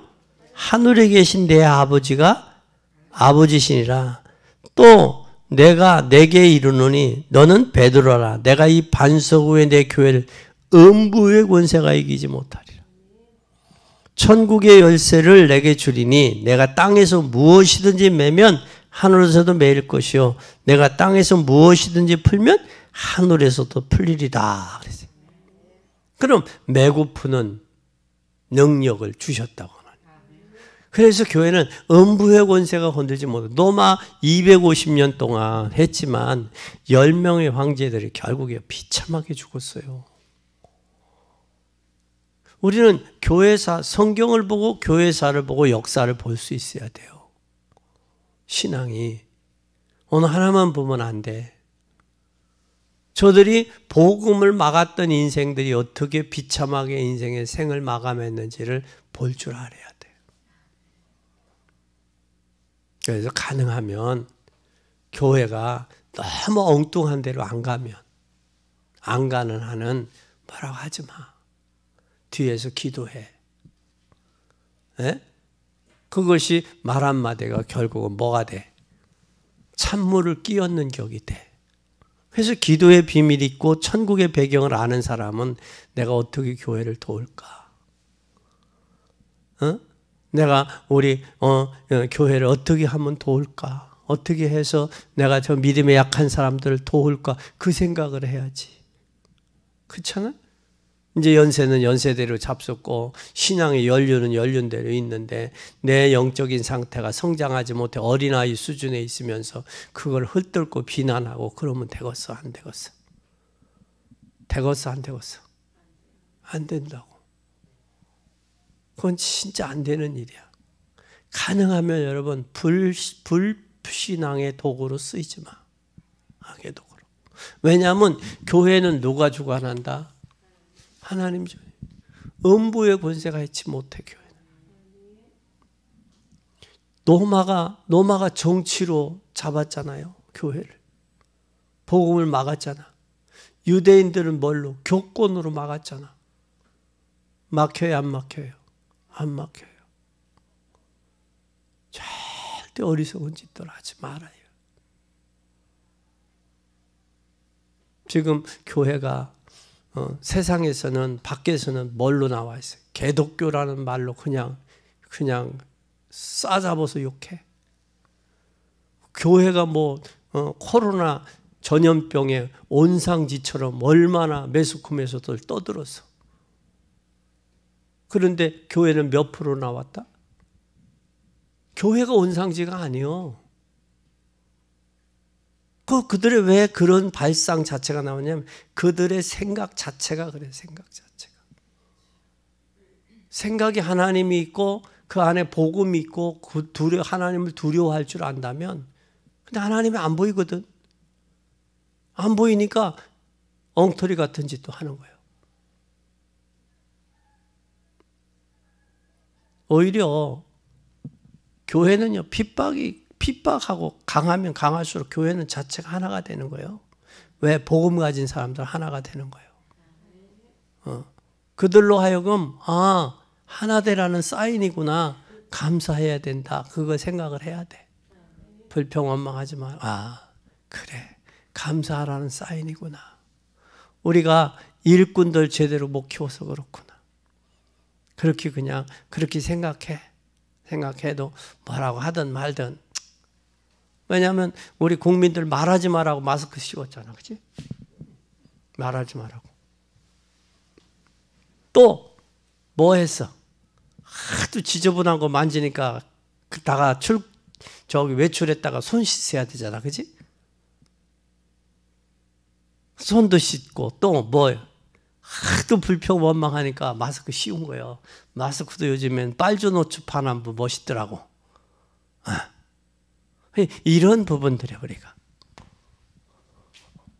하늘에 계신 내 아버지가 아버지시니라. 또 내가 내게 이르노니 너는 베드로라. 내가 이 반석 위에 내 교회를 음부의 권세가 이기지 못하리라. 천국의 열쇠를 내게 주리니 내가 땅에서 무엇이든지 매면 하늘에서도 매일 것이요 내가 땅에서 무엇이든지 풀면 하늘에서도 풀리리라. 그랬어요. 그럼 매고 푸는 능력을 주셨다고. 그래서 교회는 음부의 권세가 건들지 못해. 로마 250년 동안 했지만 10명의 황제들이 결국에 비참하게 죽었어요. 우리는 교회사, 성경을 보고 교회사를 보고 역사를 볼 수 있어야 돼요. 신앙이. 어느 하나만 보면 안 돼. 저들이 복음을 막았던 인생들이 어떻게 비참하게 인생의 생을 마감했는지를 볼 줄 알아야 돼. 그래서 가능하면 교회가 너무 엉뚱한 데로 안 가면 안 가는 한은 뭐라고 하지 마. 뒤에서 기도해. 네? 그것이 말 한마디가 결국은 뭐가 돼? 찬물을 끼얹는 격이 돼. 그래서 기도의 비밀이 있고 천국의 배경을 아는 사람은 내가 어떻게 교회를 도울까? 어? 내가 우리 교회를 어떻게 하면 도울까? 어떻게 해서 내가 저 믿음에 약한 사람들을 도울까? 그 생각을 해야지. 그렇잖아? 이제 연세는 연세대로 잡섰고 신앙의 연륜은 연륜대로 있는데 내 영적인 상태가 성장하지 못해 어린아이 수준에 있으면서 그걸 헐뜯고 비난하고 그러면 되겠어? 안 되겠어? 되겠어? 안 되겠어? 안 된다고. 그건 진짜 안 되는 일이야. 가능하면 여러분 불신앙의 도구로 쓰이지 마. 악의 도구로. 왜냐하면 교회는 누가 주관한다? 하나님 주관. 음부의 권세가 있지 못해 교회는. 노마가 정치로 잡았잖아요. 교회를. 복음을 막았잖아. 유대인들은 뭘로? 교권으로 막았잖아. 막혀요? 안 막혀요? 안 막혀요. 절대 어리석은 짓들 하지 말아요. 지금 교회가 세상에서는 밖에서는 뭘로 나와 있어요? 개독교라는 말로 그냥 싸잡아서 욕해. 교회가 코로나 전염병의 온상지처럼 얼마나 매스컴에서들 떠들었어. 그런데 교회는 몇 프로 나왔다? 교회가 온상지가 아니요. 그들의 왜 그런 발상 자체가 나오냐면 그들의 생각 자체가 그래. 생각 자체가. 생각이 하나님이 있고 그 안에 복음이 있고 하나님을 두려워할 줄 안다면, 근데 하나님이 안 보이거든. 안 보이니까 엉터리 같은 짓도 하는 거예요. 오히려 교회는요, 핍박하고 강하면 강할수록 교회는 자체가 하나가 되는 거예요. 왜? 복음 가진 사람들 하나가 되는 거예요. 그들로 하여금 하나 되라는 사인이구나. 감사해야 된다. 그거 생각을 해야 돼. 불평 원망하지 마. 그래. 감사하라는 사인이구나. 우리가 일꾼들 제대로 못 키워서 그렇구나. 그렇게 생각해도 뭐라고 하든 말든. 왜냐하면 우리 국민들 말하지 말라고 마스크 씌웠잖아. 그치? 말하지 말라고. 또 뭐 했어? 하도 지저분한 거 만지니까 다가 외출했다가 손 씻어야 되잖아. 그치? 손도 씻고 또 뭐예요? 하도 불평 원망하니까 마스크 씌운 거예요. 마스크도 요즘엔 빨주노초 파남부 멋있더라고. 이런 부분들이야 우리가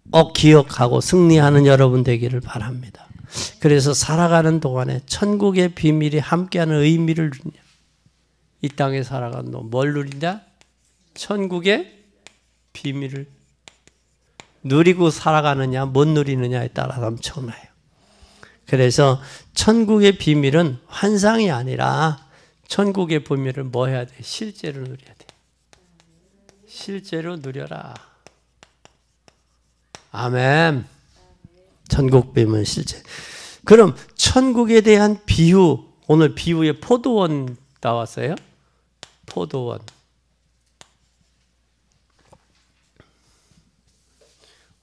꼭 기억하고 승리하는 여러분 되기를 바랍니다. 그래서 살아가는 동안에 천국의 비밀이 함께하는 의미를 누리냐. 이 땅에 살아가는 동안 뭘 누리냐? 천국의 비밀을 누리고 살아가느냐 못 누리느냐에 따라서 엄청나요. 그래서 천국의 비밀은 환상이 아니라 천국의 비밀을 뭐 해야 돼? 실제로 누려야 돼. 실제로 누려라. 아멘. 천국 비밀은 실제. 그럼 천국에 대한 비유, 오늘 비유에 포도원 나왔어요. 포도원.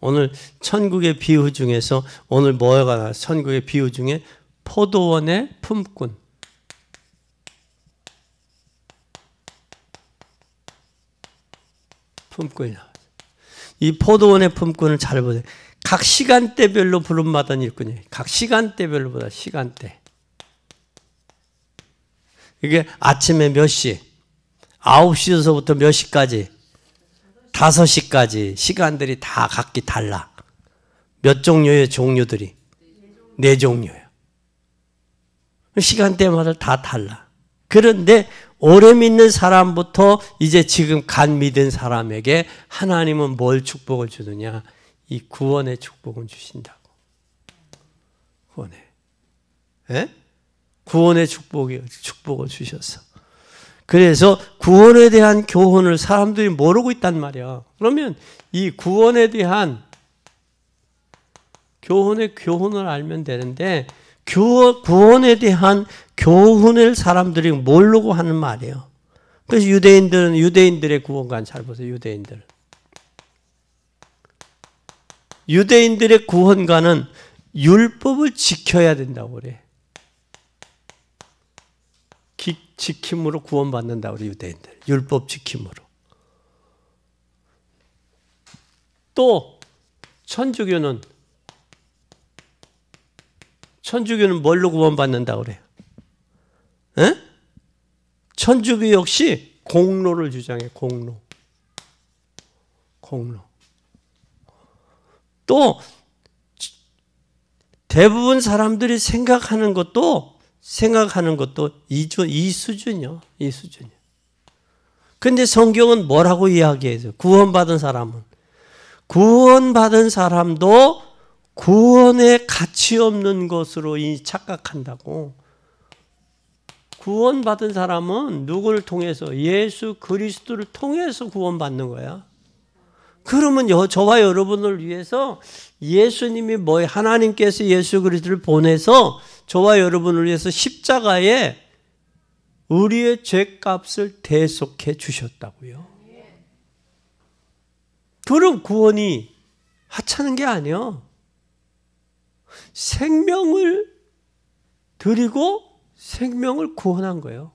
오늘 천국의 비유 중에서 오늘 뭐가 나왔어요? 천국의 비유 중에 포도원의 품꾼. 품꾼이 나왔어요. 이 포도원의 품꾼을 잘 보세요. 각 시간대별로 부름받은 일꾼이에요. 각 시간대별로 보다 시간대. 이게 아침에 몇 시? 9시에서부터 몇 시까지? 5시까지 시간들이 다 각기 달라. 몇 종류의 종류들이? 4종류예요. 시간대마다 다 달라. 그런데 오래 믿는 사람부터 이제 지금 간 믿은 사람에게 하나님은 뭘 축복을 주느냐? 이 구원의 축복을 주신다고. 구원의 축복을 주셨어. 그래서 구원에 대한 교훈을 사람들이 모르고 있단 말이야. 그러면 이 구원에 대한 교훈을 알면 되는데 구원에 대한 교훈을 사람들이 모르고 하는 말이에요. 그래서 유대인들의 구원관 잘 보세요. 유대인들의 구원관은 율법을 지켜야 된다고 그래. 지킴으로 구원받는다고 그래, 유대인들. 율법 지킴으로. 또 천주교는 뭘로 구원받는다고 그래요? 천주교 역시 공로를 주장해. 공로. 또 대부분 사람들이 생각하는 것도 이 수준이요. 근데 성경은 뭐라고 이야기해요? 구원받은 사람도 구원에 가치 없는 것으로 착각한다고. 구원받은 사람은 누구를 통해서? 예수 그리스도를 통해서 구원받는 거야. 그러면 저와 여러분을 위해서 예수님이 하나님께서 예수 그리스도를 보내서 저와 여러분을 위해서 십자가에 우리의 죄값을 대속해 주셨다고요. 그럼 구원이 하찮은 게 아니에요. 생명을 드리고 생명을 구원한 거예요.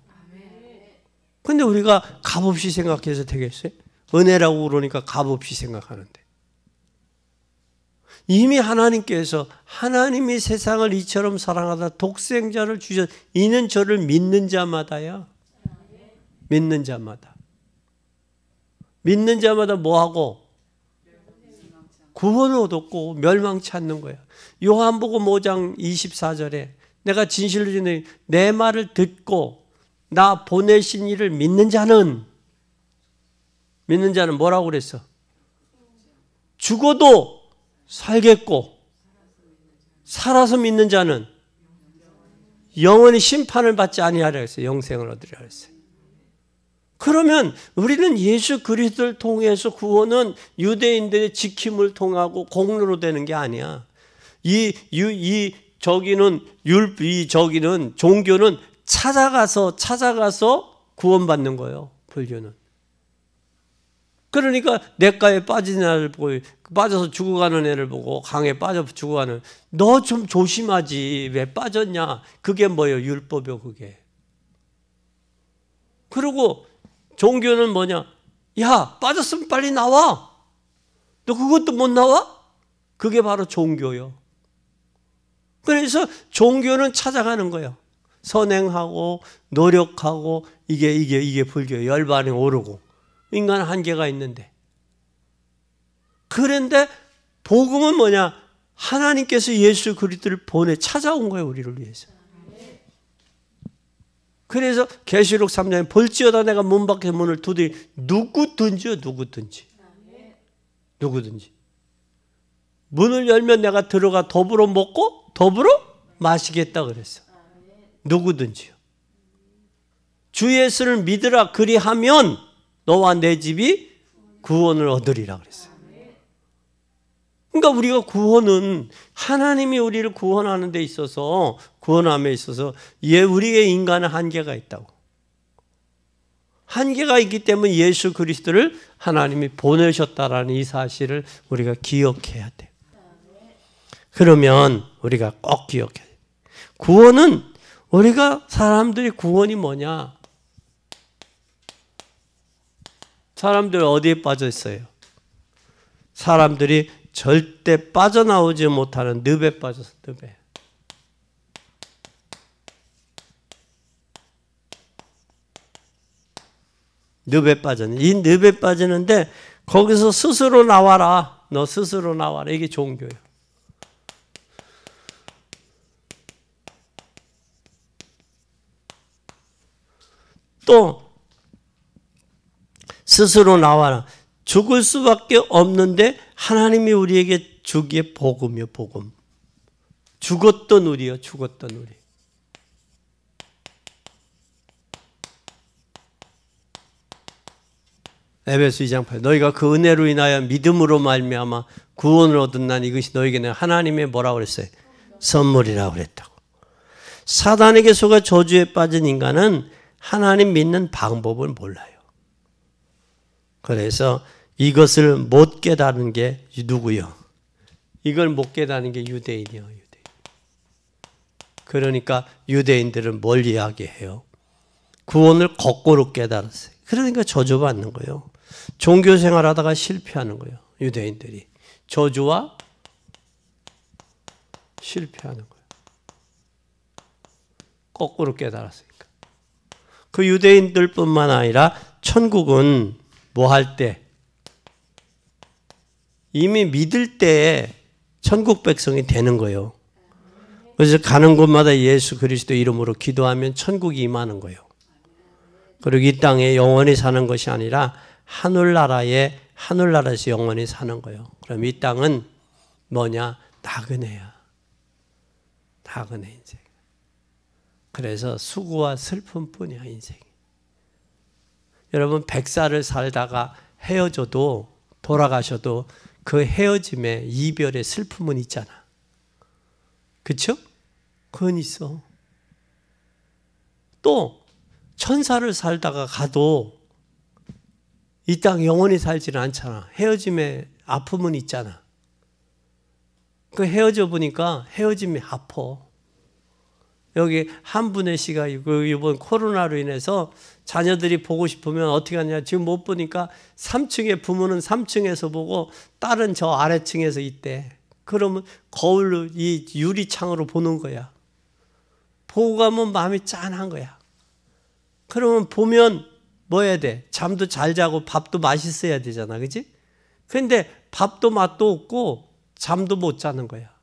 근데 우리가 값없이 생각해서 되겠어요? 은혜라고 그러니까 값없이 생각하는데. 이미 하나님께서 하나님이 세상을 이처럼 사랑하다 독생자를 주셔. 이는 저를 믿는 자마다야. 믿는 자마다. 믿는 자마다 뭐하고? 구원을 얻었고 멸망치 않는 거야. 요한복음 5장 24절에 내가 진실로 주는 내 말을 듣고 나 보내신 이를 믿는 자는 뭐라고 그랬어? 죽어도 살겠고 살아서 믿는 자는 영원히 심판을 받지 아니하리라 했어요. 영생을 얻으리라 했어요. 그러면 우리는 예수 그리스도를 통해서 구원은 유대인들의 지킴을 통하고 공로로 되는 게 아니야. 저기는 종교는 찾아가서 구원받는 거예요. 불교는. 그러니까 냇가에 빠진 애를 보고 빠져서 죽어가는 애를 보고 강에 빠져 죽어가는 너 좀 조심하지. 왜 빠졌냐. 그게 뭐예요? 율법이요 그게. 그리고 종교는 뭐냐? 야 빠졌으면 빨리 나와. 너 그것도 못 나와? 그게 바로 종교요. 그래서 종교는 찾아가는 거예요. 선행하고 노력하고 이게 불교예요. 열반이 오르고 인간은 한계가 있는데. 그런데 복음은 뭐냐? 하나님께서 예수 그리스도를 보내 찾아온 거예요. 우리를 위해서. 그래서 계시록 3장에 볼지어다 내가 문 밖에 문을 두드리 누구든지요. 누구든지. 문을 열면 내가 들어가 더불어 먹고 더불어 마시겠다 그랬어. 누구든지요. 주 예수를 믿으라 그리하면 너와 내 집이 구원을 얻으리라 그랬어요. 그러니까 우리가 구원은 하나님이 우리를 구원하는 데 있어서 구원함에 있어서 우리의 인간은 한계가 있다고. 한계가 있기 때문에 예수 그리스도를 하나님이 보내셨다라는 이 사실을 우리가 기억해야 돼요. 그러면 우리가 꼭 기억해야 돼요. 구원은 우리가 사람들이 구원이 뭐냐? 사람들 어디에 빠져 있어요? 사람들이 절대 빠져나오지 못하는 늪에 빠져서 늪에. 늪에 빠졌네. 이 늪에 빠지는데 거기서 스스로 나와라. 너 스스로 나와라. 이게 종교예요. 또 스스로 나와라. 죽을 수밖에 없는데 하나님이 우리에게 주기에 복음이요. 복음. 죽었던 우리요. 죽었던 우리. 에베소 2장 8 너희가 그 은혜로 인하여 믿음으로 말미암아 구원을 얻은 난 이것이 너희에게 하나님의 뭐라고 그랬어요? 선물이라고 그랬다고. 사단에게 속아 저주에 빠진 인간은 하나님 믿는 방법을 몰라요. 그래서 이것을 못 깨달은 게 누구요? 이걸 못 깨달은 게 유대인이요. 유대인. 그러니까 유대인들은 뭘 이야기해요? 구원을 거꾸로 깨달았어요. 그러니까 저주받는 거예요. 종교 생활하다가 실패하는 거예요. 유대인들이. 저주와 실패하는 거예요. 거꾸로 깨달았으니까. 그 유대인들뿐만 아니라 천국은 뭐 할 때? 이미 믿을 때에 천국 백성이 되는 거예요. 그래서 가는 곳마다 예수 그리스도 이름으로 기도하면 천국이 임하는 거예요. 그리고 이 땅에 영원히 사는 것이 아니라 하늘나라에서 영원히 사는 거예요. 그럼 이 땅은 뭐냐? 나그네야. 나그네 인생. 그래서 수고와 슬픔뿐이야 인생이. 여러분 100살을 살다가 헤어져도 돌아가셔도 그 헤어짐에 이별의 슬픔은 있잖아. 그렇죠? 그건 있어. 또 천사를 살다가 가도 이 땅 영원히 살지는 않잖아. 헤어짐의 아픔은 있잖아. 그 헤어져 보니까 헤어짐이 아파. 여기 한 분의 씨가 이번 코로나로 인해서 자녀들이 보고 싶으면 어떻게 하냐. 지금 못 보니까 3층에 부모는 3층에서 보고 딸은 저 아래층에서 있대. 그러면 거울로 이 유리창으로 보는 거야. 보고 가면 마음이 짠한 거야. 그러면 보면 뭐 해야 돼? 잠도 잘 자고 밥도 맛있어야 되잖아. 그지? 근데 밥도 맛도 없고 잠도 못 자는 거야.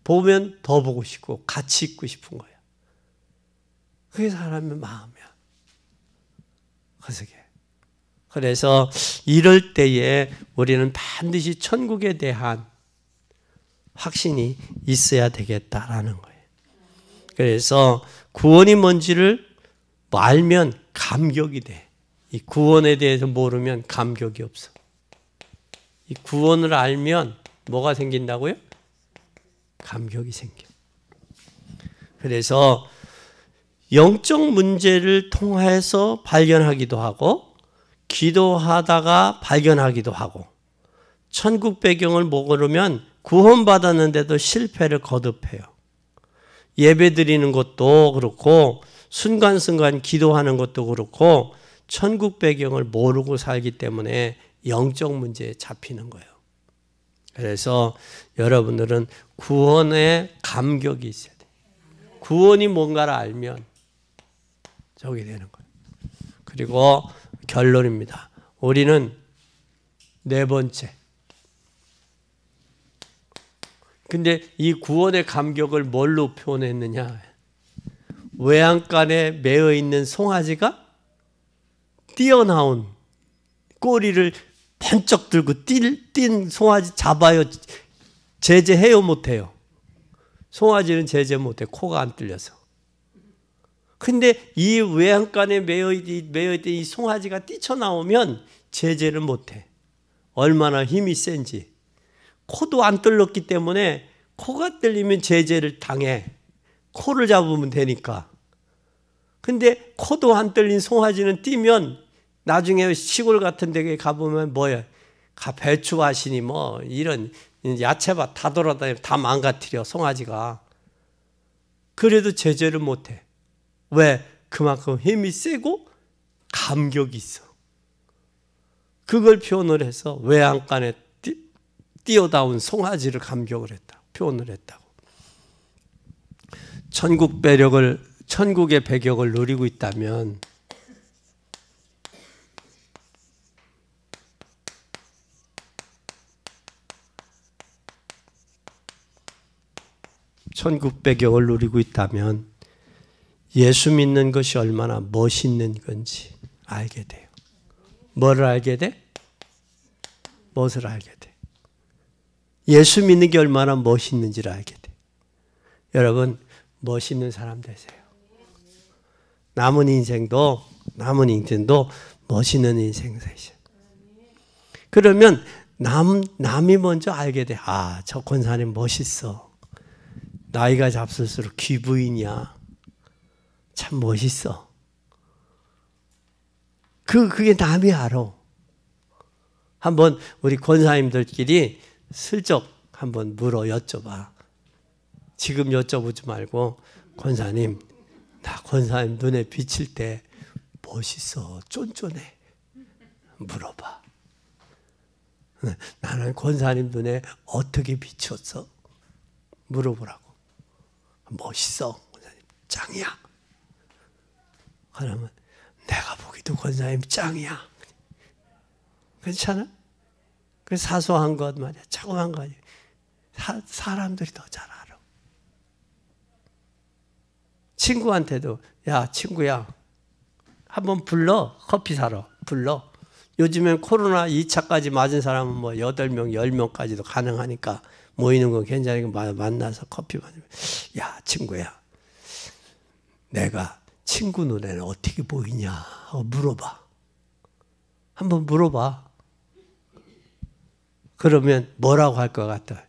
보면 더 보고 싶고 같이 있고 싶은 거야. 그게 사람의 마음이야. 그래서 이럴 때에 우리는 반드시 천국에 대한 확신이 있어야 되겠다라는 거예요. 그래서 구원이 뭔지를 알면 감격이 돼. 이 구원에 대해서 모르면 감격이 없어. 이 구원을 알면 뭐가 생긴다고요? 감격이 생겨. 그래서 영적 문제를 통해서 발견하기도 하고 기도하다가 발견하기도 하고 천국 배경을 모르면 구원받았는데도 실패를 거듭해요. 예배 드리는 것도 그렇고 순간순간 기도하는 것도 그렇고 천국 배경을 모르고 살기 때문에 영적 문제에 잡히는 거예요. 그래서 여러분들은 구원에 감격이 있어야 돼요. 구원이 뭔가를 알면 저게 되는 거예요. 그리고 결론입니다. 우리는 네 번째. 근데 이 구원의 감격을 뭘로 표현했느냐? 외양간에 매어 있는 송아지가 뛰어나온 꼬리를 번쩍 들고 뛴 송아지 잡아요. 제재해요, 못해요? 송아지는 제재 못해. 코가 안 뚫려서. 근데 이 외양간에 매어있던 이 송아지가 뛰쳐나오면 제재를 못해. 얼마나 힘이 센지. 코도 안 뚫렸기 때문에 코가 뚫리면 제재를 당해. 코를 잡으면 되니까. 근데 코도 안 뚫린 송아지는 뛰면 나중에 시골 같은 데 가보면 뭐야? 배추밭이니 뭐 이런 야채밭 다 돌아다니면 다 망가뜨려 송아지가. 그래도 제재를 못해. 왜? 그만큼 힘이 세고 감격이 있어. 그걸 표현을 해서 외양간에 뛰어다온 송아지를 감격을 했다. 표현을 했다고. 천국의 배경을 누리고 있다면 천국 배경을 누리고 있다면 예수 믿는 것이 얼마나 멋있는 건지 알게 돼요. 뭐를 알게 돼? 무엇을 알게 돼? 예수 믿는 게 얼마나 멋있는지를 알게 돼. 여러분 멋있는 사람 되세요. 남은 인생도 멋있는 인생 되세요. 그러면 남이 먼저 알게 돼. 아, 저 권사님 멋있어. 나이가 잡술수록 귀부인이야. 참 멋있어. 그게 남이 알아. 한번 우리 권사님들끼리 슬쩍 한번 여쭤봐. 지금 여쭤보지 말고 권사님, 나 권사님 눈에 비칠 때 멋있어, 쫀쫀해. 물어봐. 나는 권사님 눈에 어떻게 비쳤어? 물어보라고. 멋있어. 권사님 짱이야. 그러면 내가 보기도 권사님 짱이야. 괜찮아? 그 사소한 것 말이야. 자그마한 거 아니야. 사람들이 더 잘 알아. 친구한테도 야 친구야 한번 불러. 커피 사러 불러. 요즘엔 코로나 2차까지 맞은 사람은 뭐 8명, 10명까지도 가능하니까 모이는 건 괜찮으니까 만나서 커피 마시면 야 친구야 내가 친구 눈에는 어떻게 보이냐 하고 물어봐. 한번 물어봐. 그러면 뭐라고 할 것 같아?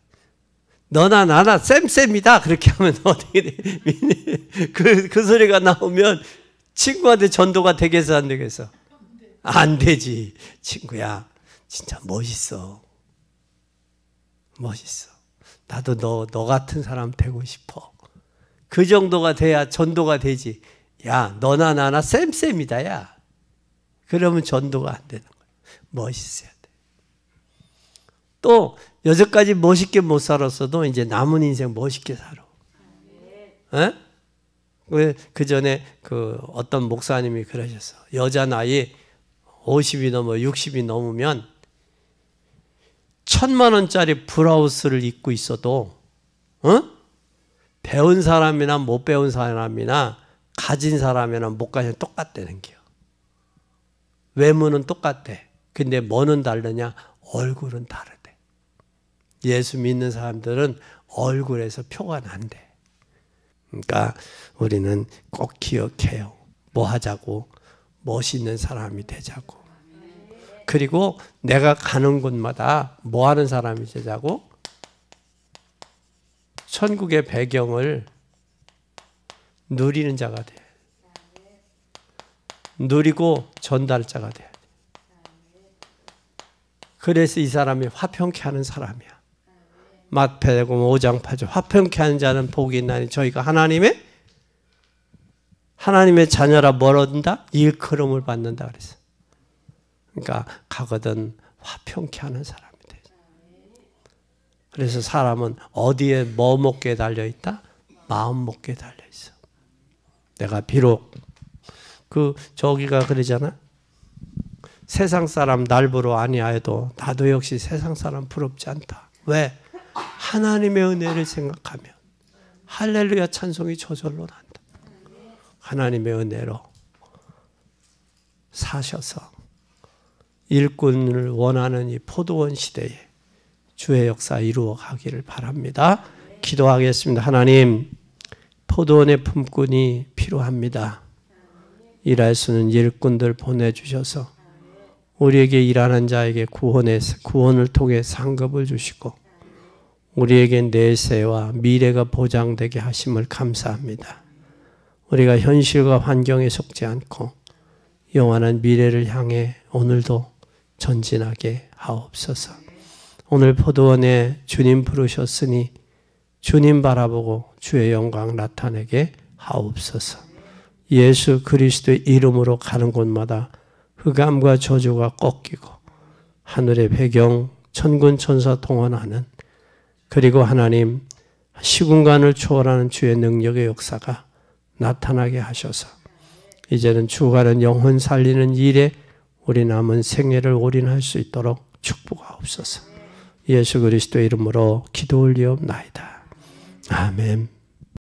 너나 나나 쌤쌤이다. 그렇게 하면 어떻게 돼? 그 소리가 나오면 친구한테 전도가 되겠어 안 되겠어? 안 되지. 친구야 진짜 멋있어. 멋있어. 나도 너 같은 사람 되고 싶어. 그 정도가 돼야 전도가 되지. 야 너나 나나 쌤쌤이다 야. 그러면 전도가 안 되는 거야. 멋있어야 돼. 또 여태까지 멋있게 못 살았어도 이제 남은 인생 멋있게 살아. 에? 그 전에 그 어떤 목사님이 그러셨어. 여자 나이 50이 넘어 60이 넘으면 1,000만 원짜리 브라우스를 입고 있어도 배운 사람이나 못 배운 사람이나 가진 사람이나 못 가진 똑같다는 게요. 외모는 똑같대. 근데 뭐는 다르냐? 얼굴은 다르대. 예수 믿는 사람들은 얼굴에서 표가 난대. 그러니까 우리는 꼭 기억해요. 뭐 하자고? 멋있는 사람이 되자고. 그리고 내가 가는 곳마다 뭐 하는 사람이 되자고? 천국의 배경을 누리는 자가 돼. 누리고 전달자가 돼. 그래서 이 사람이 화평케 하는 사람이야. 마태복음 5장 8절 화평케 하는 자는 복이 있나니 저희가 하나님의 자녀라 뭘 얻는다? 일컬음을 받는다 그랬어. 그러니까 가거든 화평케 하는 사람이 돼. 그래서 사람은 어디에 뭐 먹게 달려 있다? 마음 먹게 달려 있어. 내가 비록 저기가 그러잖아. 세상 사람 날부러 아니하여도 나도 역시 세상 사람 부럽지 않다. 왜? 하나님의 은혜를 생각하면 할렐루야 찬송이 저절로 난다. 하나님의 은혜로 사셔서 일꾼을 원하는 이 포도원 시대에 주의 역사 이루어 가기를 바랍니다. 기도하겠습니다. 하나님, 포도원의 품꾼이 필요합니다. 일할 수 있는 일꾼들 보내주셔서 우리에게 일하는 자에게 구원을 통해 상급을 주시고 우리에게 내세와 미래가 보장되게 하심을 감사합니다. 우리가 현실과 환경에 속지 않고 영원한 미래를 향해 오늘도 전진하게 하옵소서. 오늘 포도원에 주님 부르셨으니 주님 바라보고 주의 영광 나타내게 하옵소서. 예수 그리스도의 이름으로 가는 곳마다 흑암과 저주가 꺾이고 하늘의 배경 천군 천사 동원하는 그리고 하나님 시공간을 초월하는 주의 능력의 역사가 나타나게 하셔서 이제는 주가는 영혼 살리는 일에 우리 남은 생애를 올인할 수 있도록 축복하옵소서. 예수 그리스도의 이름으로 기도 올리옵나이다. 아멘.